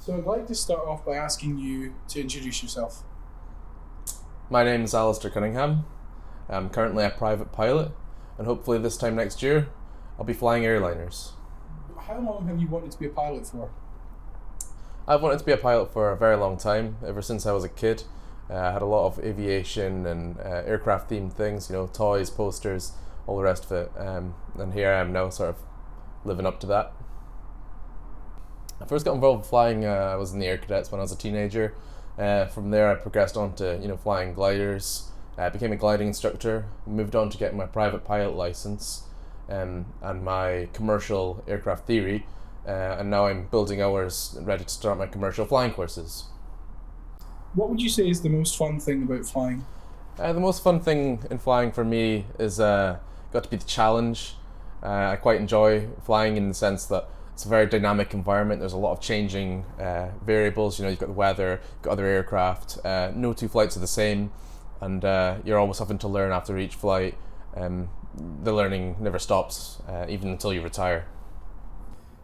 So I'd like to start off by asking you to introduce yourself. My name is Alistair Cunningham. I'm currently a private pilot, and hopefully this time next year, I'll be flying airliners. How long have you wanted to be a pilot for? I've wanted to be a pilot for a very long time, ever since I was a kid. I had a lot of aviation and aircraft themed things, toys, posters, all the rest of it. And here I am now, sort of living up to that. I first got involved with flying, I was in the Air Cadets when I was a teenager. From there I progressed on to flying gliders, became a gliding instructor, moved on to getting my private pilot license and my commercial aircraft theory, and now I'm building ours and ready to start my commercial flying courses. What would you say is the most fun thing about flying? The most fun thing in flying for me is got to be the challenge. I quite enjoy flying in the sense that it's a very dynamic environment. There's a lot of changing variables. You've got the weather, you've got other aircraft. No two flights are the same, and you're always having to learn after each flight. The learning never stops, even until you retire.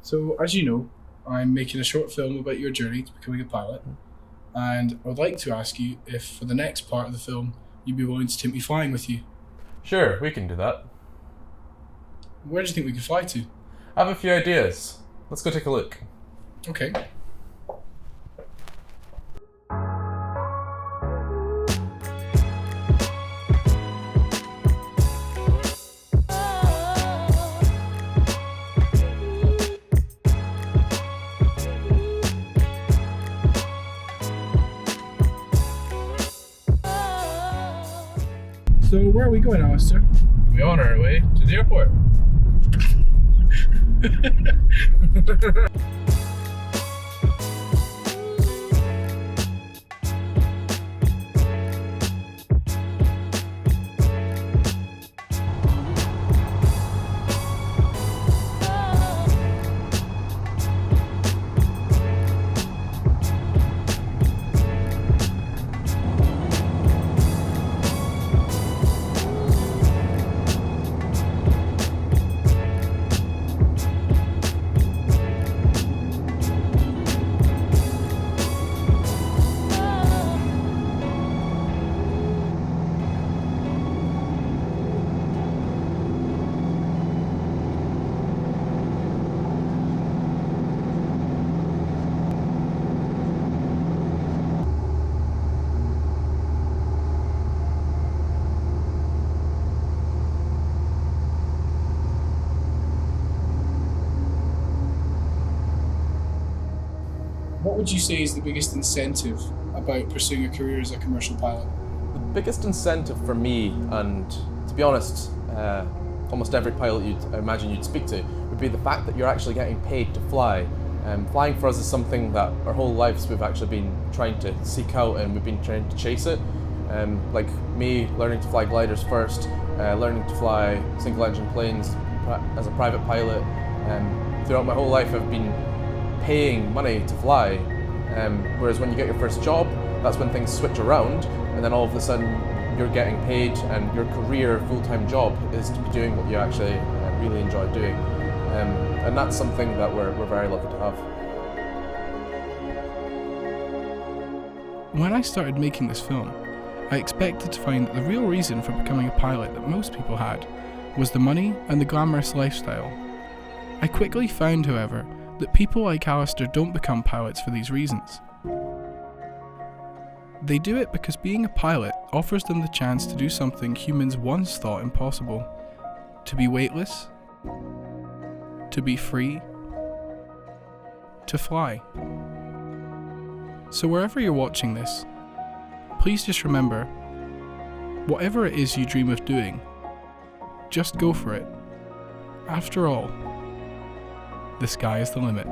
So, as you know, I'm making a short film about your journey to becoming a pilot, and I would like to ask you if, for the next part of the film, you'd be willing to take me flying with you. Sure, we can do that. Where do you think we could fly to? I have a few ideas. Let's go take a look. Okay. So where are we going, Alistair? We're on our way to the airport. What would you say is the biggest incentive about pursuing a career as a commercial pilot? The biggest incentive for me, and to be honest, almost every pilot I imagine you'd speak to, would be the fact that you're actually getting paid to fly. Flying for us is something that our whole lives we've actually been trying to seek out, and we've been trying to chase it. Like me, learning to fly gliders first, learning to fly single-engine planes as a private pilot. Throughout my whole life I've been paying money to fly, whereas when you get your first job, that's when things switch around, and then all of a sudden you're getting paid, and your career full-time job is to be doing what you actually really enjoy doing, and that's something that we're very lucky to have. When I started making this film, I expected to find that the real reason for becoming a pilot that most people had was the money and the glamorous lifestyle. I quickly found, however, that people like Alistair don't become pilots for these reasons. They do it because being a pilot offers them the chance to do something humans once thought impossible: to be weightless, to be free, to fly. So wherever you're watching this, please just remember, whatever it is you dream of doing, just go for it. After all, the sky is the limit.